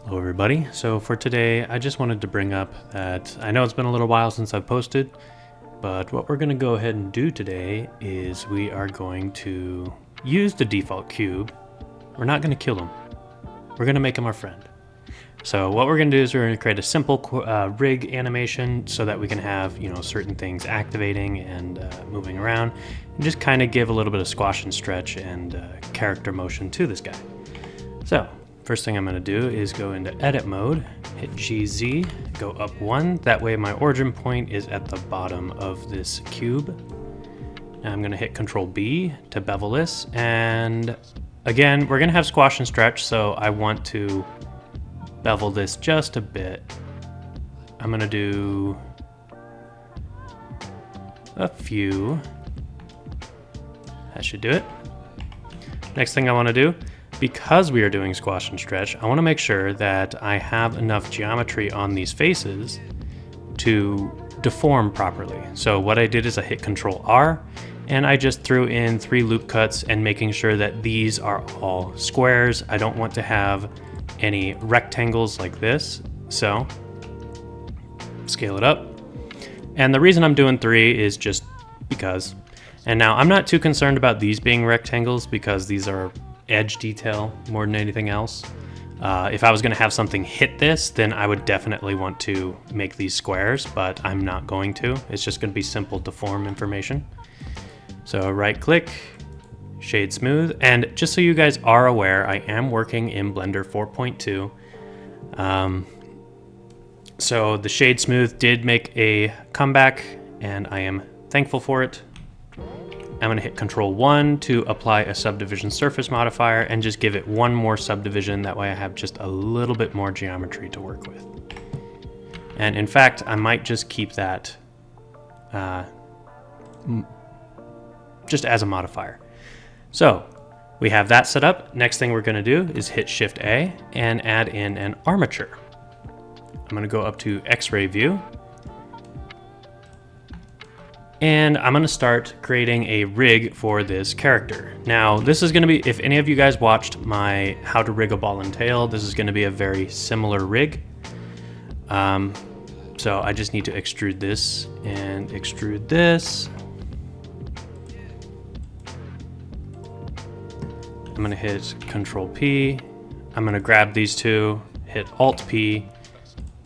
Hello everybody. So for today, I just wanted to bring up that I know it's been a little while since I've posted, but what we're going to go ahead and do today is we are going to use the default cube. We're not going to kill him. We're going to make him our friend. So what we're going to do is we're going to create a simple rig animation so that we can have, certain things activating and moving around, and just kind of give a little bit of squash and stretch and character motion to this guy. So first thing I'm going to do is go into edit mode, hit GZ, go up 1. That way my origin point is at the bottom of this cube. Now I'm going to hit Control B to bevel this. And again, we're going to have squash and stretch, so I want to bevel this just a bit. I'm going to do a few. That should do it. Next thing I want to do, because we are doing squash and stretch, I want to make sure that I have enough geometry on these faces to deform properly. So what I did is I hit Control R and I just threw in 3 loop cuts and making sure that these are all squares. I don't want to have any rectangles like this. So scale it up. And the reason I'm doing 3 is just because. And now I'm not too concerned about these being rectangles because these are edge detail more than anything else. If I was going to have something hit this, then I would definitely want to make these squares, but I'm not going to. It's just going to be simple deform information. So right click, shade smooth, and just so you guys are aware, I am working in Blender 4.2. So the shade smooth did make a comeback and I am thankful for it. I'm going to hit Control 1 to apply a subdivision surface modifier and just give it one more subdivision. That way I have just a little bit more geometry to work with. And in fact, I might just keep that just as a modifier. So we have that set up. Next thing we're going to do is hit Shift A and add in an armature. I'm going to go up to X-ray view. And I'm going to start creating a rig for this character. Now, this is going to be, if any of you guys watched my How to Rig a Ball and Tail, this is going to be a very similar rig. So I just need to extrude this and extrude this. I'm going to hit Control P. I'm going to grab these two, hit Alt P,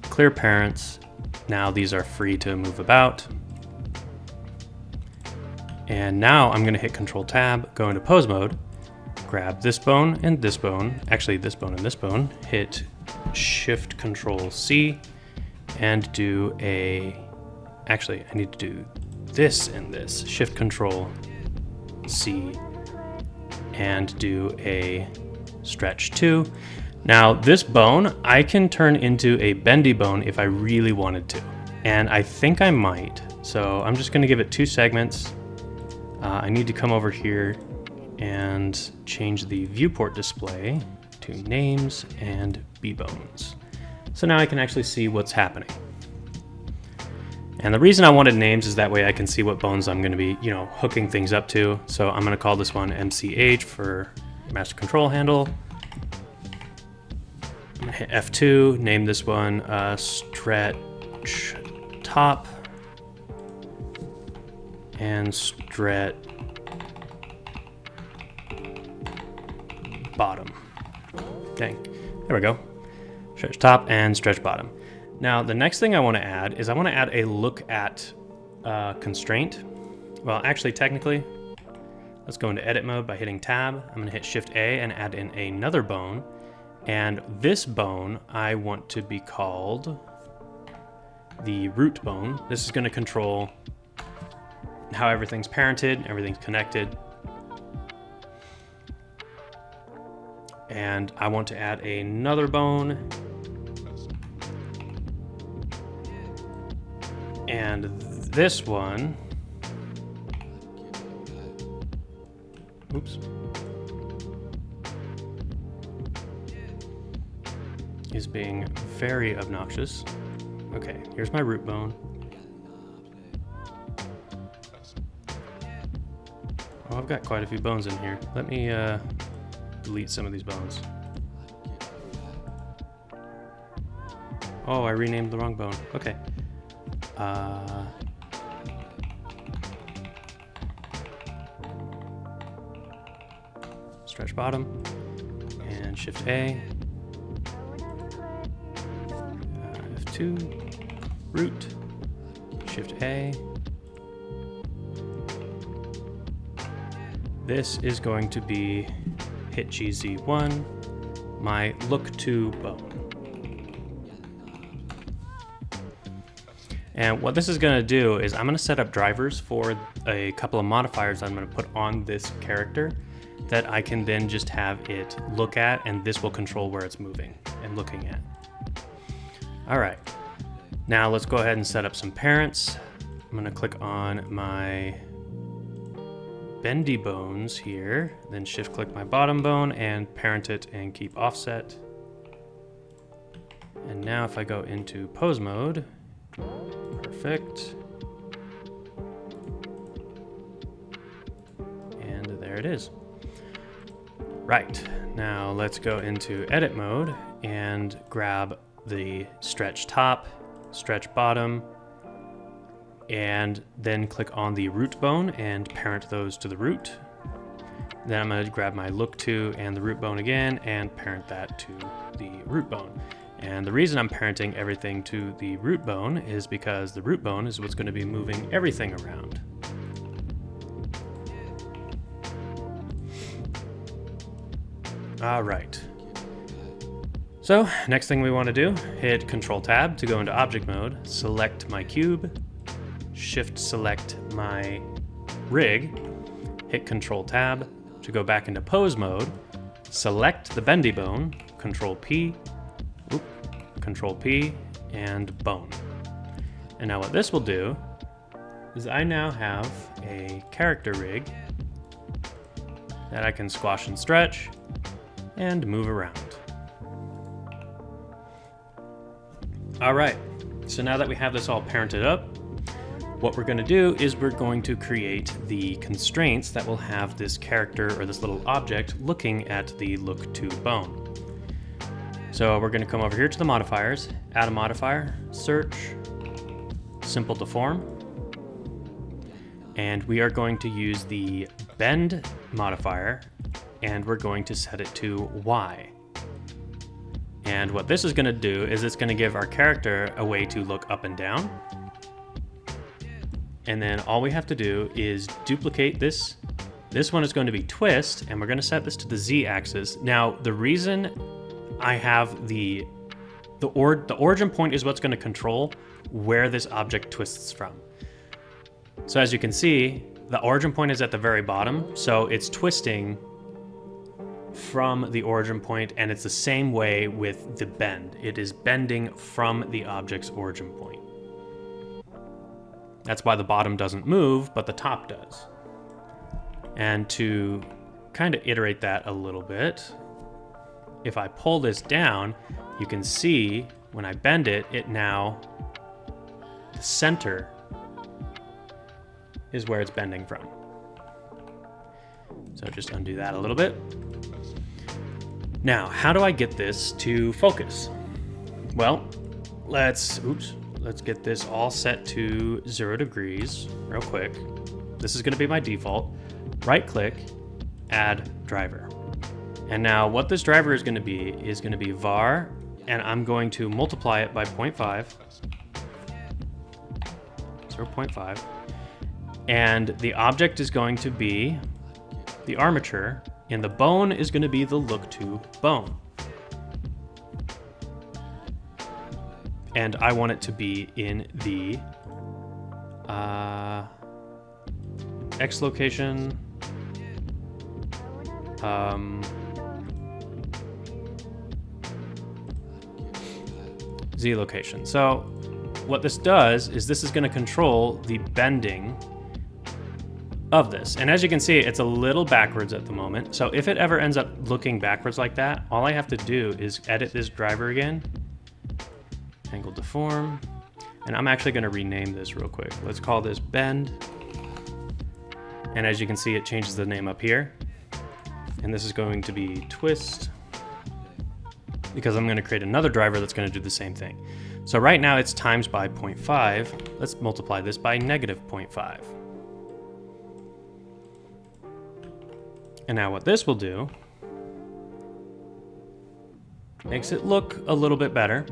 clear parents. Now these are free to move about. And now I'm going to hit Control Tab, go into pose mode, grab this bone and this bone, actually this bone and this bone, hit Shift Control C and do a, actually I need to do this and this, Shift Control C and do a stretch 2. Now this bone I can turn into a bendy bone if I really wanted to, and I think I might. So I'm just going to give it 2 segments. I need to come over here and change the viewport display to names and B-bones. So now I can actually see what's happening. And the reason I wanted names is that way I can see what bones I'm going to be, hooking things up to. So I'm going to call this one MCH for master control handle. I'm going to hit F2, name this one stretch top. And stretch bottom. Okay, there we go. Stretch top and stretch bottom. Now the next thing I want to add is I want to add a look at constraint. Well, actually, technically, let's go into edit mode by hitting tab. I'm going to hit Shift A and add in another bone. And this bone I want to be called the root bone. This is going to control how everything's parented, everything's connected. And I want to add another bone. And this one, oops, is being very obnoxious. Okay, here's my root bone. Oh, I've got quite a few bones in here. Let me delete some of these bones. Oh, I renamed the wrong bone. Okay. Stretch bottom and Shift A. F2, root, Shift A. This is going to be hit GZ1, my look to bone. And what this is going to do is I'm going to set up drivers for a couple of modifiers I'm going to put on this character that I can then just have it look at, and this will control where it's moving and looking at. All right, now let's go ahead and set up some parents. I'm going to click on my bendy bones here, then shift click my bottom bone and parent it and keep offset. And now if I go into pose mode, perfect. And there it is. Right, now let's go into edit mode and grab the stretch top, stretch bottom, and then click on the root bone and parent those to the root. Then I'm going to grab my look to and the root bone again and parent that to the root bone. And the reason I'm parenting everything to the root bone is because the root bone is what's going to be moving everything around. All right. So next thing we want to do, hit Control Tab to go into object mode, select my cube, Shift select my rig, hit Control Tab to go back into pose mode, select the bendy bone, Control P, and bone. And now what this will do is I now have a character rig that I can squash and stretch and move around. All right, so now that we have this all parented up, what we're going to do is we're going to create the constraints that will have this character or this little object looking at the look to bone. So we're going to come over here to the modifiers, add a modifier, search, simple deform, and we are going to use the bend modifier and we're going to set it to Y. And what this is going to do is it's going to give our character a way to look up and down. And then all we have to do is duplicate this. This one is going to be twist, and we're going to set this to the Z axis. Now, the reason I have the origin point is what's going to control where this object twists from. So as you can see, the origin point is at the very bottom, so it's twisting from the origin point, and it's the same way with the bend. It is bending from the object's origin point. That's why the bottom doesn't move, but the top does. And to kind of iterate that a little bit, if I pull this down, you can see when I bend it, the center is where it's bending from. So just undo that a little bit. Now, how do I get this to focus? Well, let's get this all set to 0 degrees real quick. This is going to be my default. Right click, add driver. And now what this driver is going to be var, and I'm going to multiply it by 0.5. 0.5. And the object is going to be the armature, and the bone is going to be the look to bone. And I want it to be in the X location, Z location. So what this does is this is going to control the bending of this. And as you can see, it's a little backwards at the moment. So if it ever ends up looking backwards like that, all I have to do is edit this driver again, angle deform, and I'm actually going to rename this real quick. Let's call this bend. And as you can see, it changes the name up here. And this is going to be twist. because I'm going to create another driver that's going to do the same thing. So right now it's times by 0.5. Let's multiply this by negative 0.5. And now what this will do makes it look a little bit better.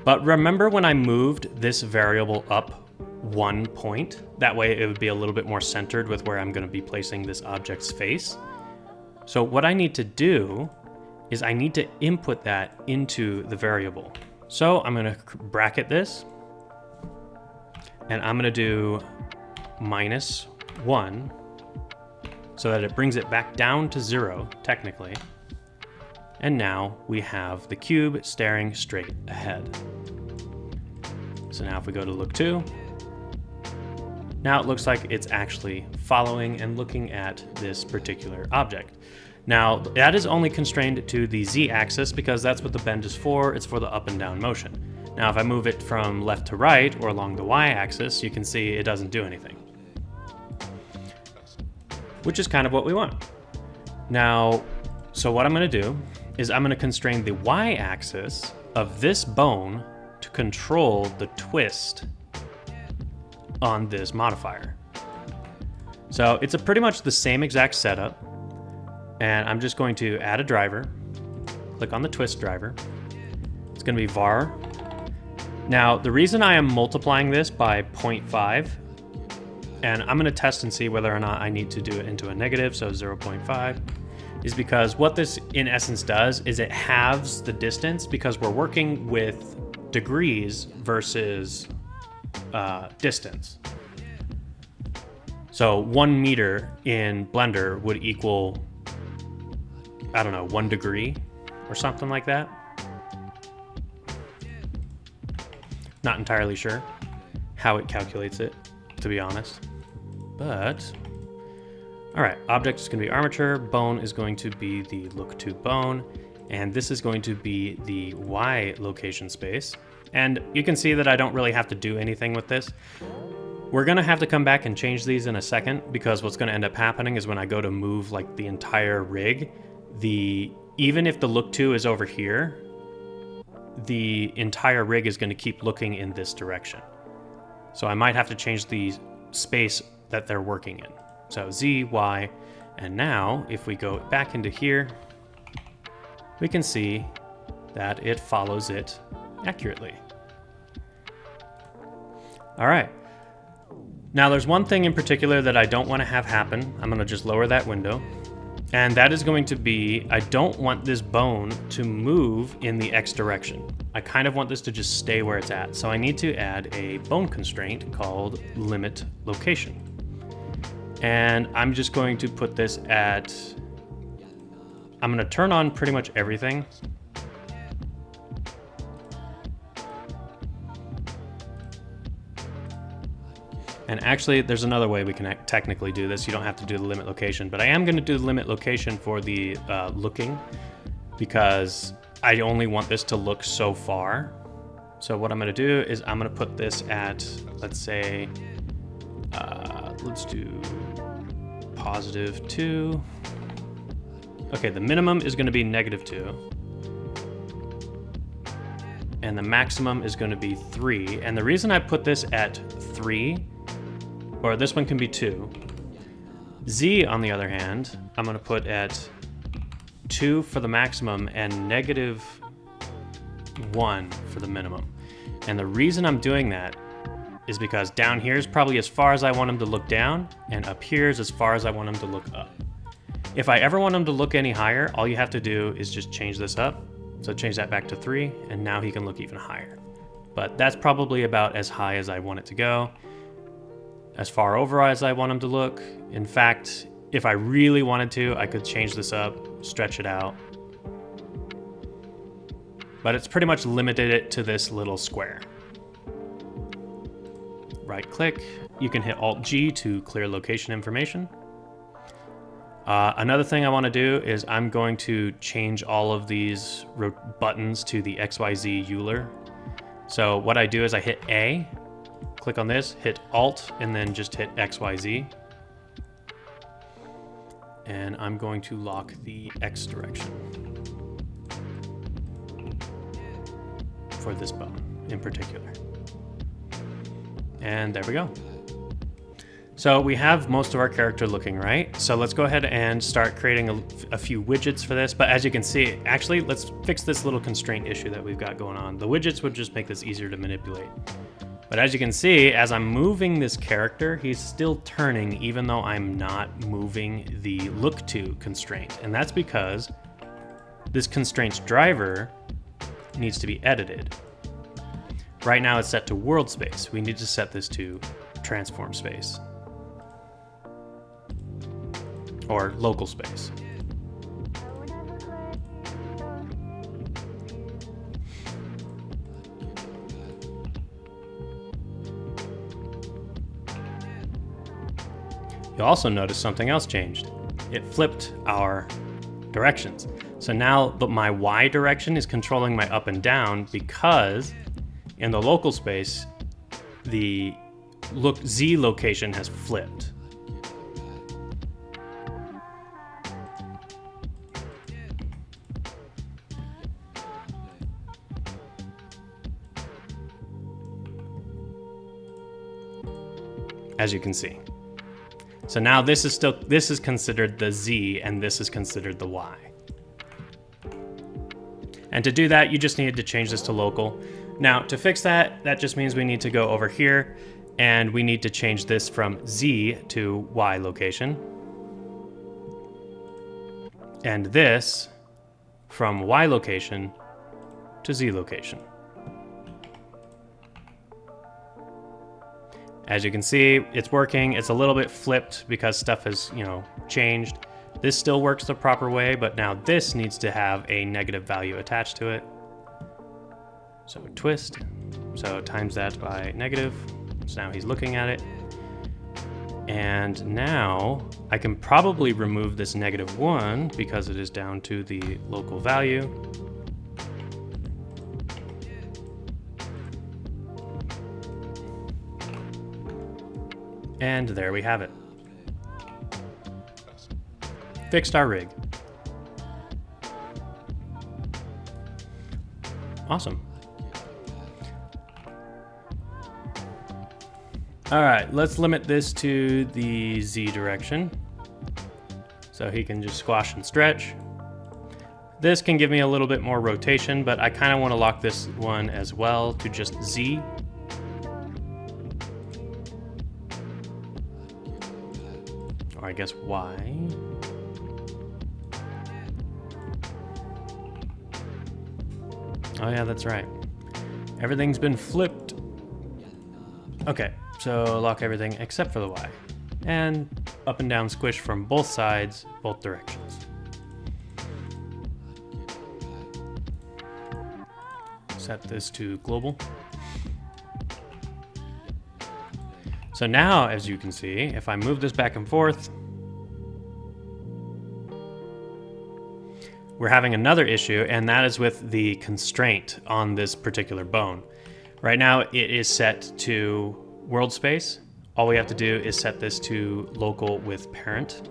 But remember when I moved this variable up 1 point? That way it would be a little bit more centered with where I'm going to be placing this object's face. So what I need to do is I need to input that into the variable. So I'm going to bracket this, and I'm going to do -1 so that it brings it back down to 0, technically. And now we have the cube staring straight ahead. So now if we go to look 2, now it looks like it's actually following and looking at this particular object. Now, that is only constrained to the z-axis because that's what the bend is for. It's for the up and down motion. Now, if I move it from left to right or along the y-axis, you can see it doesn't do anything, which is kind of what we want. Now, so what I'm going to do is I'm going to constrain the y-axis of this bone to control the twist on this modifier. So it's pretty much the same exact setup. And I'm just going to add a driver, click on the twist driver. It's going to be var. Now, the reason I am multiplying this by 0.5, and I'm going to test and see whether or not I need to do it into a negative, so 0.5, is because what this in essence does is it halves the distance because we're working with degrees versus distance. So 1 meter in Blender would equal, I don't know, 1 degree or something like that. Not entirely sure how it calculates it, to be honest. But, all right, object is going to be armature, bone is going to be the look to bone, and this is going to be the Y location space. And you can see that I don't really have to do anything with this. We're going to have to come back and change these in a second, because what's going to end up happening is when I go to move like the entire rig, even if the look to is over here, the entire rig is going to keep looking in this direction. So I might have to change the space that they're working in. So Z, Y, and now if we go back into here, we can see that it follows it accurately. All right. Now there's one thing in particular that I don't want to have happen. I'm going to just lower that window. And that is going to be, I don't want this bone to move in the X direction. I kind of want this to just stay where it's at. So I need to add a bone constraint called limit location. And I'm just going to put this at, I'm going to turn on pretty much everything. And actually, there's another way we can technically do this. You don't have to do the limit location, but I am going to do the limit location for the looking, because I only want this to look so far. So what I'm going to do is I'm going to put this at, let's say, let's do +2. Okay, the minimum is going to be -2. And the maximum is going to be 3. And the reason I put this at 3, or this one can be 2. Z, on the other hand, I'm going to put at 2 for the maximum and -1 for the minimum. And the reason I'm doing that is because down here is probably as far as I want him to look down, and up here is as far as I want him to look up. If I ever want him to look any higher, all you have to do is just change this up. So change that back to 3, and now he can look even higher. But that's probably about as high as I want it to go. As far over as I want him to look. In fact, if I really wanted to, I could change this up, stretch it out. But it's pretty much limited it to this little square. Right click, you can hit Alt-G to clear location information. Another thing I want to do is I'm going to change all of these buttons to the XYZ Euler. So what I do is I hit A, click on this, hit Alt, and then just hit XYZ. And I'm going to lock the X direction. for this bone in particular. And there we go. So we have most of our character looking right. So let's go ahead and start creating a few widgets for this. But as you can see, actually, let's fix this little constraint issue that we've got going on. The widgets would just make this easier to manipulate. But as you can see, as I'm moving this character, he's still turning even though I'm not moving the look to constraint. And that's because this constraints driver needs to be edited. Right now it's set to world space. We need to set this to transform space. Or local space. You'll also notice something else changed. It flipped our directions. So now my Y direction is controlling my up and down because in the local space, the Z location has flipped. As you can see. So now this is considered the Z and this is considered the Y. And to do that, you just needed to change this to local. Now to fix that, that just means we need to go over here and we need to change this from Z to Y location. And this from Y location to Z location. As you can see, it's working. It's a little bit flipped because stuff has, changed. This still works the proper way, but now this needs to have a negative value attached to it. So twist. So times that by negative. So now he's looking at it. And now I can probably remove this -1 because it is down to the local value. And there we have it. Fixed our rig. Awesome. All right, let's limit this to the Z direction. So he can just squash and stretch. This can give me a little bit more rotation, but I kind of want to lock this one as well to just Z. Or I guess Y. Oh yeah, that's right. Everything's been flipped. Okay, so lock everything except for the Y. And up and down squish from both sides, both directions. Set this to global. So now, as you can see, if I move this back and forth, we're having another issue, and that is with the constraint on this particular bone. Right now, it is set to world space. All we have to do is set this to local with parent.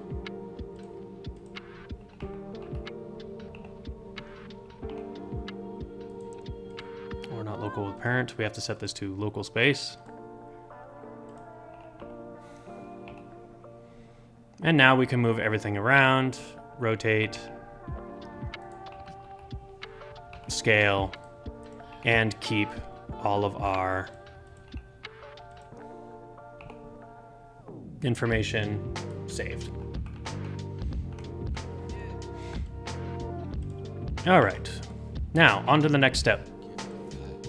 Or not local with parent, we have to set this to local space. And now we can move everything around, rotate, scale, and keep all of our information saved. All right, now on to the next step.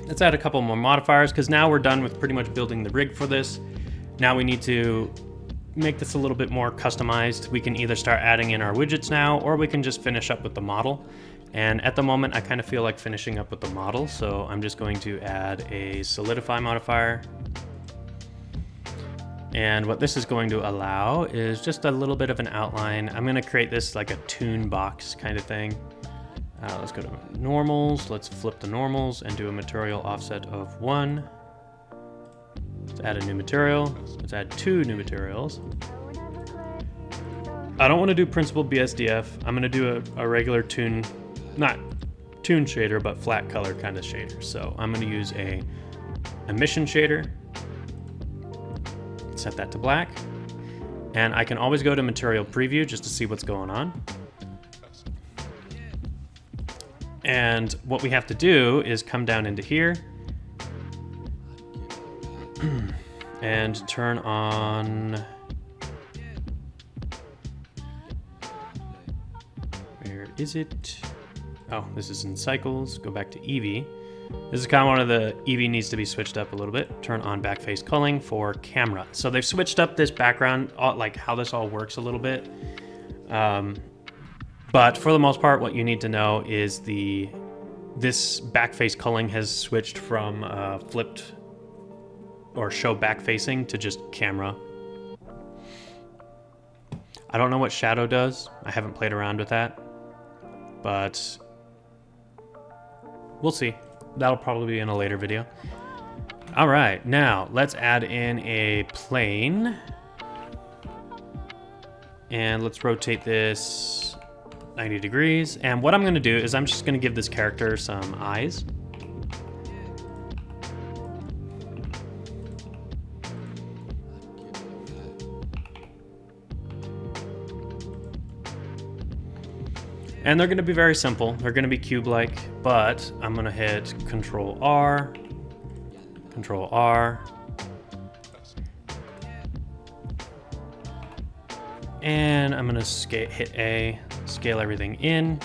Let's add a couple more modifiers because now we're done with pretty much building the rig for this. Now we need to make this a little bit more customized. We can either start adding in our widgets now, or we can just finish up with the model. And at the moment, I kind of feel like finishing up with the model, so I'm just going to add a solidify modifier. And what this is going to allow is just a little bit of an outline. I'm going to create this like a tune box kind of thing. Let's go to normals. Let's flip the normals and do a material offset of 1. Let's add a new material. Let's add 2 new materials. I don't want to do principal BSDF. I'm going to do a regular tune, not cartoon shader, but flat color kind of shader. So I'm going to use a emission shader, set that to black, and I can always go to material preview just to see what's going on. And what we have to do is come down into here and turn on, where is it? Oh, this is in cycles. Go back to Eevee. This is kind of one of the, Eevee needs to be switched up a little bit. Turn on backface culling for camera. So they've switched up this background, like how this all works a little bit. But for the most part, what you need to know is this backface culling has switched from flipped or show back facing to just camera. I don't know what shadow does. I haven't played around with that, but we'll see. That'll probably be in a later video. All right, now let's add in a plane. And let's rotate this 90 degrees. And what I'm gonna do is I'm just gonna give this character some eyes. And they're gonna be very simple. They're gonna be cube-like, but I'm gonna hit Control R, Control R, and I'm gonna hit A, scale everything in,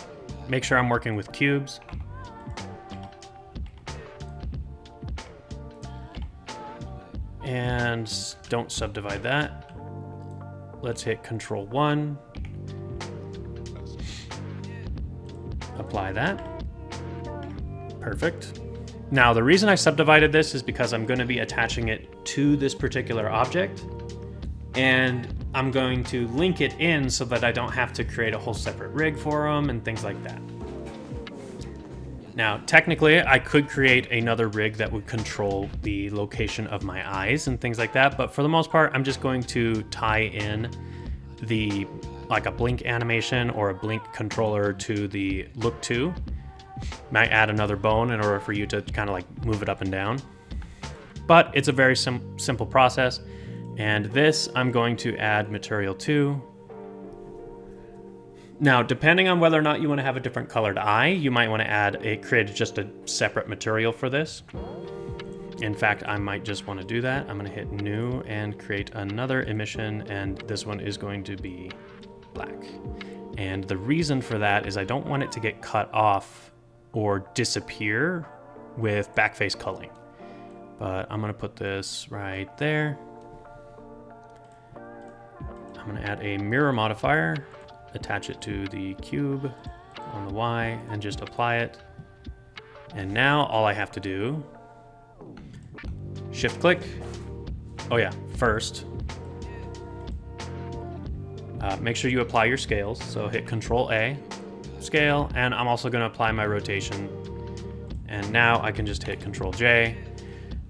make sure I'm working with cubes. And don't subdivide that. Let's hit Control 1. Apply that. Perfect. Now, the reason I subdivided this is because I'm going to be attaching it to this particular object, and I'm going to link it in so that I don't have to create a whole separate rig for them and things like that. Now, technically, I could create another rig that would control the location of my eyes and things like that, but for the most part, I'm just going to tie in like a blink animation or a blink controller to the look to. Might add another bone in order for you to kind of like move it up and down. But it's a very simple process. And this I'm going to add material to. Now, depending on whether or not you want to have a different colored eye, you might want to create just a separate material for this. In fact, I might just want to do that. I'm going to hit new and create another emission, and this one is going to be black. And the reason for that is I don't want it to get cut off or disappear with backface culling. But I'm going to put this right there. I'm going to add a mirror modifier, attach it to the cube on the Y, and just apply it. And now all I have to do, shift click. Oh yeah, first, make sure you apply your scales. So hit Control A, scale, and I'm also going to apply my rotation. And now I can just hit Control J.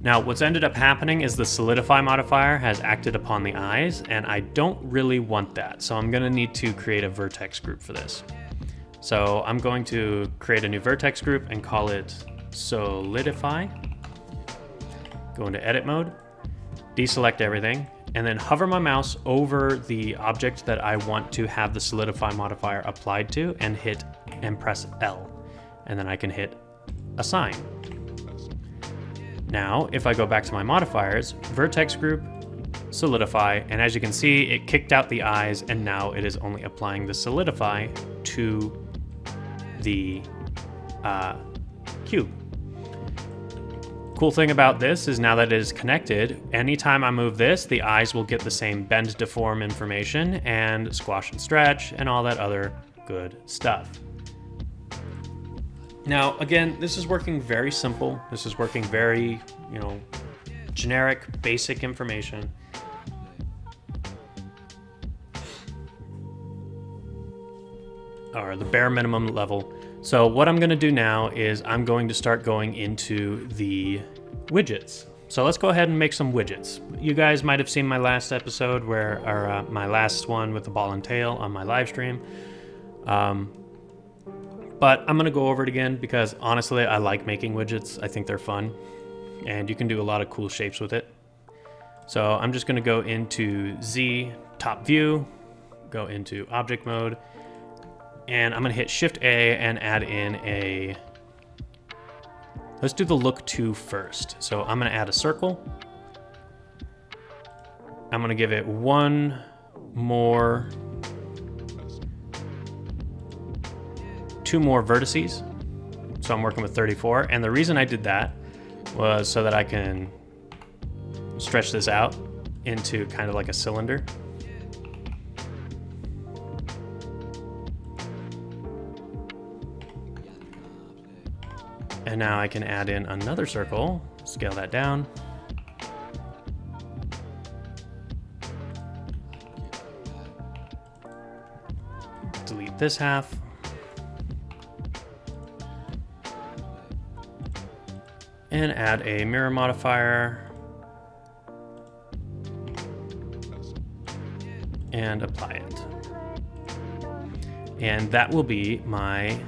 Now, what's ended up happening is the solidify modifier has acted upon the eyes, and I don't really want that. So I'm going to need to create a vertex group for this. So I'm going to create a new vertex group and call it solidify. Go into edit mode, deselect everything, and then hover my mouse over the object that I want to have the solidify modifier applied to and press L. And then I can hit assign. Now, if I go back to my modifiers, vertex group, solidify, and as you can see, it kicked out the eyes, and now it is only applying the solidify to the cube. Cool thing about this is now that it is connected, anytime I move this, the eyes will get the same bend, deform information and squash and stretch and all that other good stuff. Now, again, this is working very simple. This is working very, generic, basic information. Or the bare minimum level. So what I'm going to do now is I'm going to start going into the widgets. So let's go ahead and make some widgets. You guys might have seen my last episode my last one with the ball and tail on my live stream. But I'm gonna go over it again because honestly, I like making widgets. I think they're fun and you can do a lot of cool shapes with it. So I'm just gonna go into Z, top view, go into object mode, and I'm gonna hit Shift A and add in a, let's do the look to first. So I'm gonna add a circle. I'm gonna give it one more, two more vertices. So I'm working with 34. And the reason I did that was so that I can stretch this out into kind of like a cylinder. And now I can add in another circle, scale that down. Delete this half. And add a mirror modifier. And apply it. And that will be my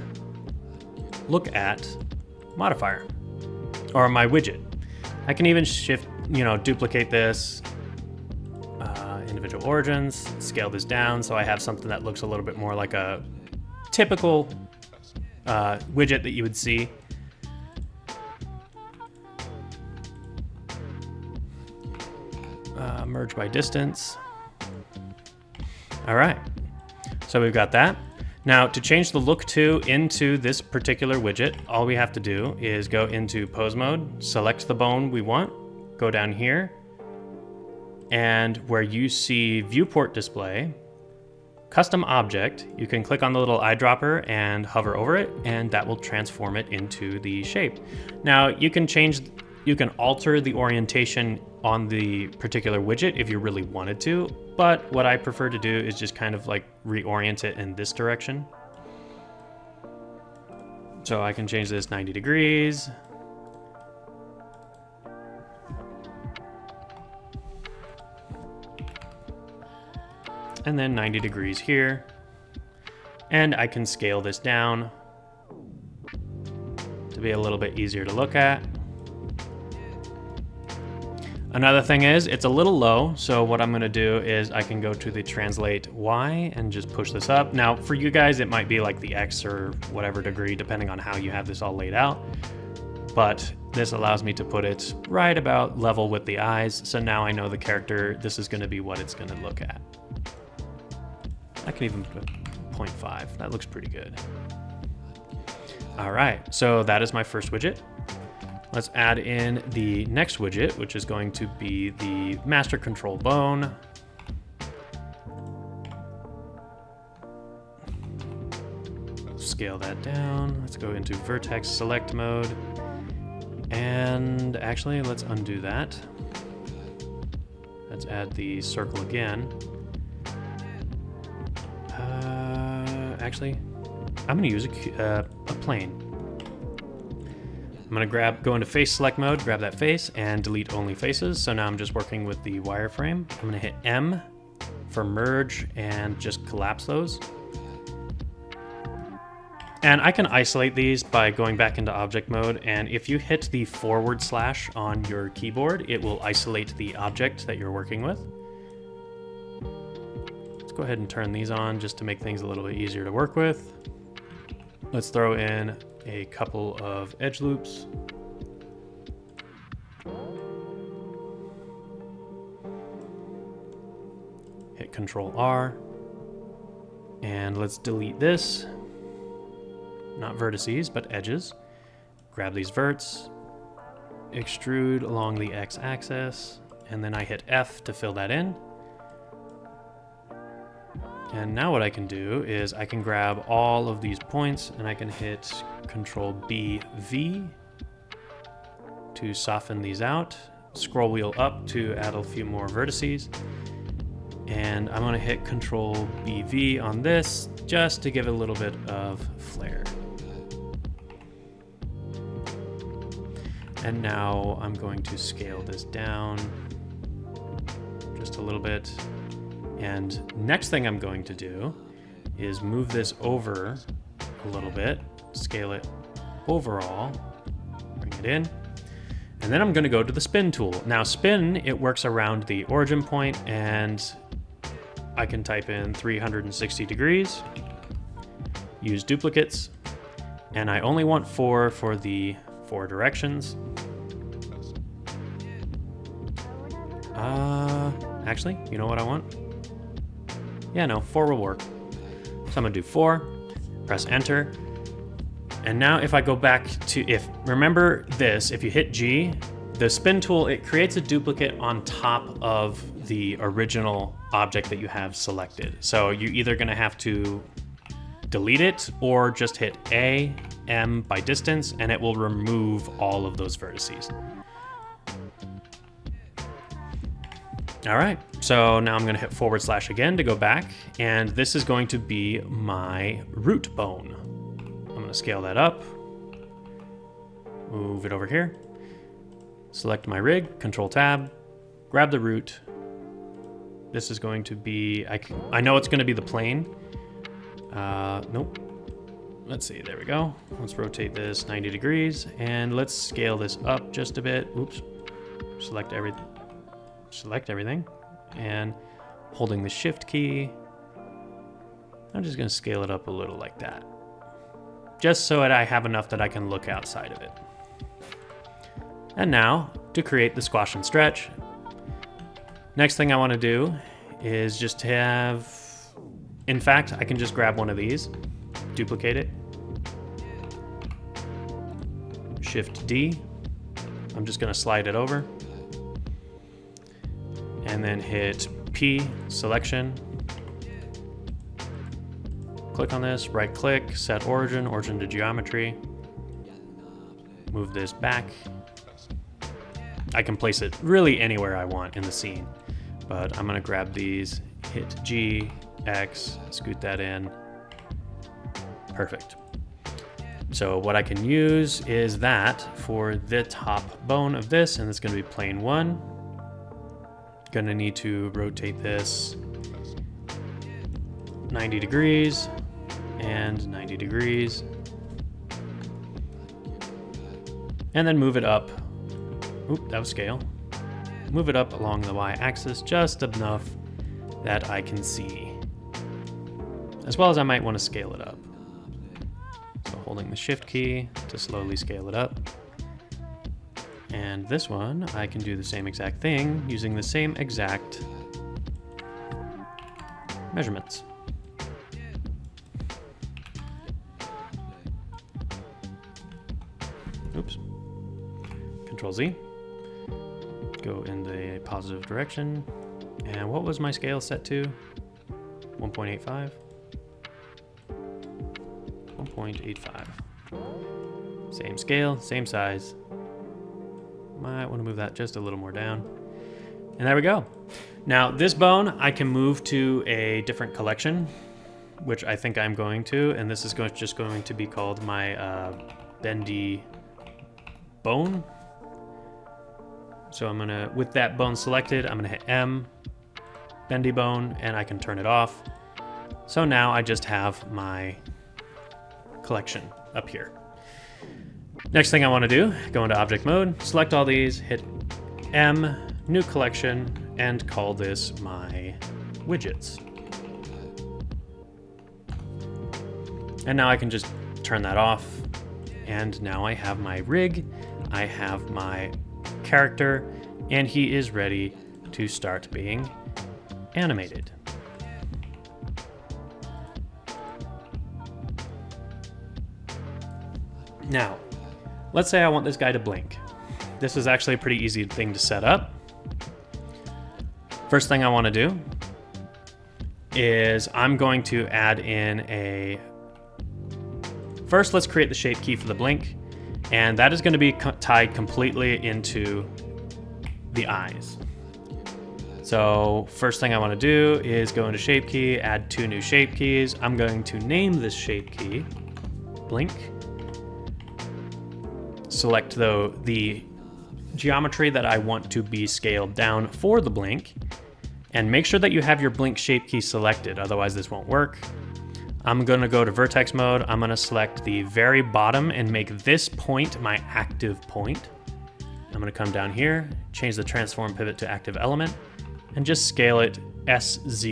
look at modifier, or my widget. I can even shift, duplicate this, individual origins, scale this down so I have something that looks a little bit more like a typical widget that you would see. Merge by distance. All right, so we've got that. Now to change the look to into this particular widget, all we have to do is go into pose mode, select the bone we want, go down here, and where you see viewport display, custom object, you can click on the little eyedropper and hover over it, and that will transform it into the shape. Now you can alter the orientation on the particular widget if you really wanted to, but what I prefer to do is just kind of like reorient it in this direction. So I can change this 90 degrees. And then 90 degrees here. And I can scale this down to be a little bit easier to look at. Another thing is, it's a little low, so what I'm gonna do is I can go to the translate Y and just push this up. Now, for you guys, it might be like the X or whatever degree, depending on how you have this all laid out. But this allows me to put it right about level with the eyes, so now I know the character, this is gonna be what it's gonna look at. I can even put 0.5, that looks pretty good. All right, so that is my first widget. Let's add in the next widget, which is going to be the master control bone. Scale that down. Let's go into vertex select mode. And actually, let's undo that. Let's add the circle again. Actually, I'm gonna use a plane. I'm gonna go into face select mode, grab that face, and delete only faces. So now I'm just working with the wireframe. I'm gonna hit M for merge and just collapse those. And I can isolate these by going back into object mode. And if you hit the / on your keyboard, it will isolate the object that you're working with. Let's go ahead and turn these on just to make things a little bit easier to work with. Let's throw in a couple of edge loops. Hit Control R. And let's delete this. Not vertices, but edges. Grab these verts, extrude along the x-axis, and then I hit F to fill that in. And now what I can do is I can grab all of these points and I can hit Control B, V to soften these out. Scroll wheel up to add a few more vertices. And I'm gonna hit Control B, V on this just to give it a little bit of flair. And now I'm going to scale this down just a little bit. And next thing I'm going to do is move this over a little bit scale it overall, bring it in. And then I'm gonna go to the spin tool. Now spin, it works around the origin point, and I can type in 360 degrees, use duplicates, and I only want 4 for the 4 directions. Actually, you know what I want? Yeah, no, 4 will work. So I'm gonna do 4, press enter. And now if I go back to, remember this, if you hit G, the spin tool, it creates a duplicate on top of the original object that you have selected. So you're either gonna have to delete it or just hit A, M by distance, and it will remove all of those vertices. All right, so now I'm gonna hit / again to go back, and this is going to be my root bone. I'm gonna scale that up, move it over here, select my rig, Control Tab, grab the root. This is going to be, I know it's gonna be the plane. Nope. Let's see, there we go. Let's rotate this 90 degrees, and let's scale this up just a bit. Oops, select everything, and holding the Shift key, I'm just gonna scale it up a little like that, just so that I have enough that I can look outside of it. And now, to create the squash and stretch, next thing I wanna do is just have, in fact, I can just grab one of these, duplicate it, Shift D, I'm just gonna slide it over, and then hit P, selection, click on this, right click, set origin to geometry, move this back. I can place it really anywhere I want in the scene, but I'm gonna grab these, hit G, X, scoot that in, perfect. So what I can use is that for the top bone of this, and it's gonna be plane 1. Gonna need to rotate this 90 degrees and 90 degrees, and then move it up. Oop, that was scale. Move it up along the y-axis just enough that I can see, as well as I might want to scale it up. So holding the Shift key to slowly scale it up. And this one, I can do the same exact thing using the same exact measurements. Oops. Control Z. Go in the positive direction. And what was my scale set to? 1.85. 1.85. Same scale, same size. Might want to move that just a little more down. And there we go. Now this bone I can move to a different collection, which I think I'm going to, and this is just going to be called my bendy bone. So I'm gonna, with that bone selected, I'm gonna hit M, bendy bone, and I can turn it off. So now I just have my collection up here. Next thing I want to do, go into object mode, select all these, hit M, new collection, and call this my widgets. And now I can just turn that off. And now I have my rig, I have my character, and he is ready to start being animated. Now, let's say I want this guy to blink. This is actually a pretty easy thing to set up. First thing I want to do is I'm going to add in a... First, let's create the shape key for the blink, and that is going to be tied completely into the eyes. So first thing I want to do is go into shape key, add 2 new shape keys. I'm going to name this shape key blink. Select the geometry that I want to be scaled down for the blink, and make sure that you have your blink shape key selected, otherwise this won't work. I'm gonna go to vertex mode. I'm gonna select the very bottom and make this point my active point. I'm gonna come down here, change the transform pivot to active element, and just scale it SZ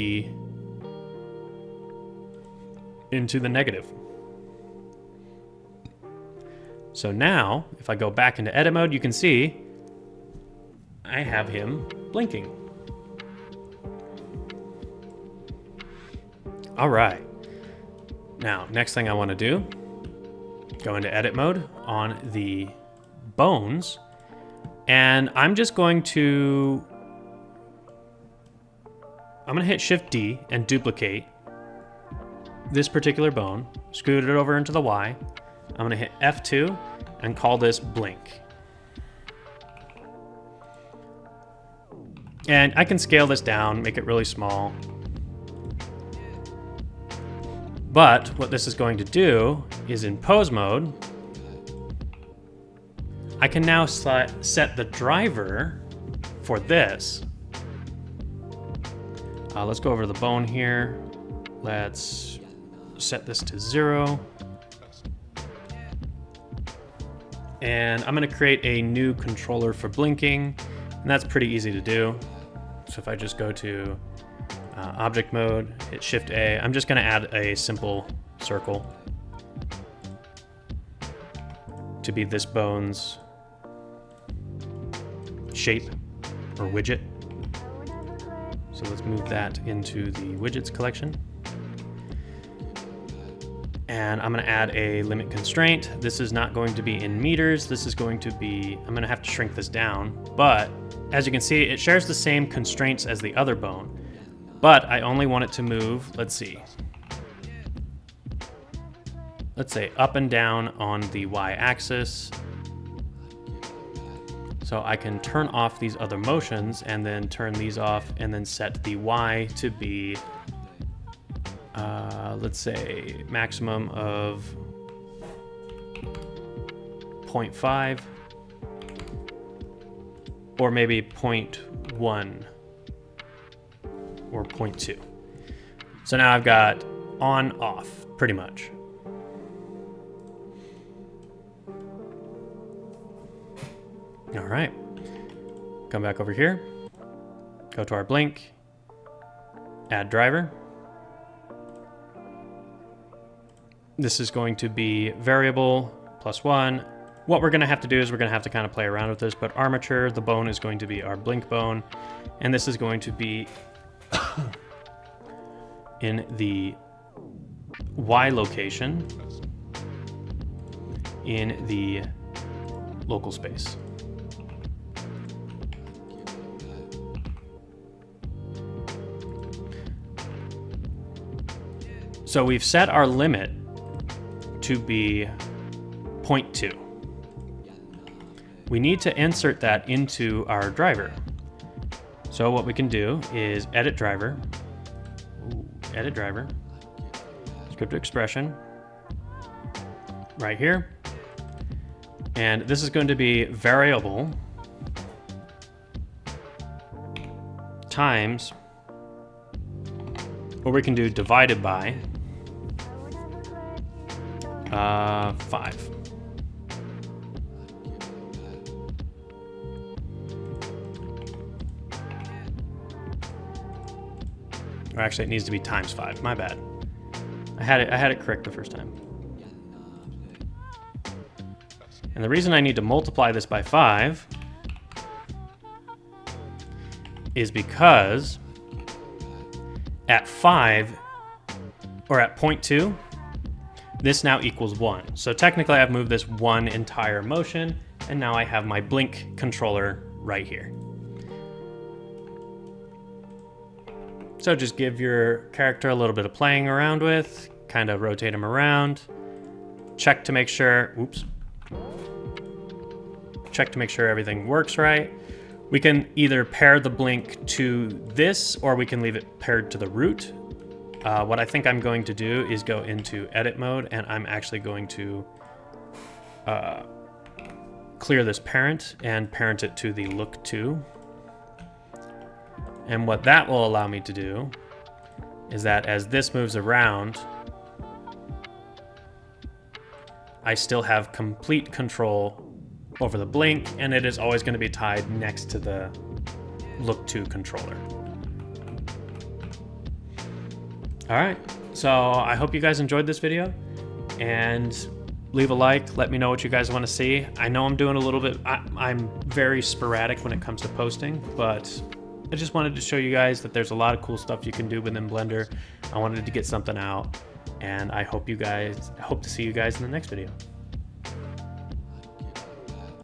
into the negative. So now, if I go back into edit mode, you can see I have him blinking. All right. Now, next thing I want to do, go into edit mode on the bones, and I'm going to hit Shift D and duplicate this particular bone, scoot it over into the Y. I'm going to hit F2 and call this blink. And I can scale this down, make it really small. But what this is going to do is in pose mode, I can now set the driver for this. Let's go over to the bone here. Let's set this to 0. And I'm going to create a new controller for blinking, and that's pretty easy to do. So if I just go to object mode, hit Shift A, I'm just going to add a simple circle to be this bone's shape or widget. So let's move that into the widgets collection. And I'm going to add a limit constraint. This is not going to be in meters. This is going to be, I'm going to have to shrink this down. But as you can see, it shares the same constraints as the other bone. But I only want it to move, let's see. Let's say up and down on the Y-axis. So I can turn off these other motions and then turn these off and then set the Y to be, let's say, maximum of 0.5 or maybe 0.1 or 0.2. So now I've got on, off, pretty much. All right, come back over here, go to our blink, add driver. This is going to be variable +1. What we're gonna have to do is we're gonna have to kind of play around with this, but armature, the bone is going to be our blink bone, and this is going to be in the Y location in the local space. So we've set our limit to be 0.2. We need to insert that into our driver. So what we can do is edit driver, script to expression, right here. And this is going to be variable times, or we can do divided by 5. Or actually, it needs to be times 5. My bad. I had it correct the first time. And the reason I need to multiply this by 5 is because at 5 or at 0.2, this now equals 1. So technically I've moved this one entire motion, and now I have my blink controller right here. So just give your character a little bit of playing around with, kind of rotate him around, check to make sure, check to make sure everything works right. We can either pair the blink to this, or we can leave it paired to the root. What I think I'm going to do is go into edit mode, and I'm actually going to clear this parent and parent it to the look to. And what that will allow me to do is that as this moves around, I still have complete control over the blink, and it is always going to be tied next to the look to controller. All right, so I hope you guys enjoyed this video, and leave a like, let me know what you guys want to see. I know I'm doing a little bit, I'm very sporadic when it comes to posting, but I just wanted to show you guys that there's a lot of cool stuff you can do within Blender. I wanted to get something out, and I hope to see you guys in the next video.